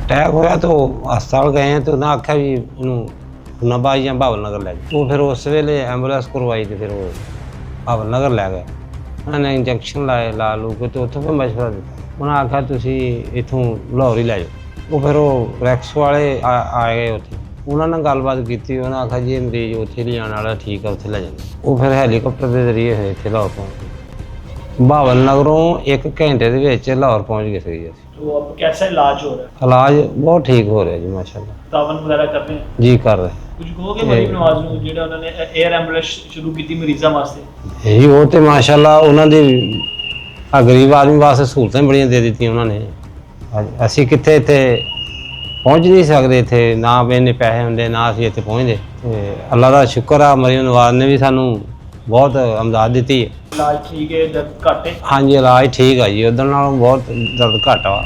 Attack होया तो हस्पताल गए हैं तो उन्हें आख्या भी इन्हूं नबाई या भावल नगर लै जाओ। वो फिर उस वेले एंबूलेंस करवाई तो फिर वो भावल नगर लै गए। उन्होंने इंजैक्शन लाए ला लू के तो उत्थों फिर मशवरा दिता। उन्हें आख्या तुसीं इत्थों लाहौर ही लै जाओ। वो फिर वो रैक्स वाले आ गए उत्थे। उन्होंने गलबात की, उन्हें आख्या जी मरीज उत्थे ले जाने वाला ठीक है, उत्थे लै जाओ। वो फिर हैलीकॉप्टर के जरिए इत्थे लाहौर पहुँच गए। भावल नगरों 1 घंटे दे विच लाहौर पहुँच गए थे जी। तो अब कैसा इलाज हो रहा है? इलाज बहुत ठीक हो रहा है जी माशाल्लाह। तावन वगैरह कर रहे हैं जी कर रहे हैं। कुछ कहोगे मरीज नवाज ਨੂੰ ਜਿਹੜਾ ਉਹਨਾਂ ਨੇ 에ਅਰ ਐਂਬੂਲੈਂਸ ਸ਼ੁਰੂ ਕੀਤੀ ਮਰੀਜ਼ਾਂ ਵਾਸਤੇ? यही वो तो माशाल्लाह उन्होंने गरीब आदमी वास्ते सहूलतां बड़ियां दे दी उन्होंने। असी कितने इतने पहुँच नहीं सकते थे, ना इन्ने पैसे होंगे ना असी इतने पहुँचते। अल्लाह का शुक्र आ मरीम नवाज ने भी सानू बहुत अमदाद दी है। इलाज ठीक है, दर्द घट है? हाँ जी इलाज ठीक है जी, उधर नालों बहुत दर्द घट आ।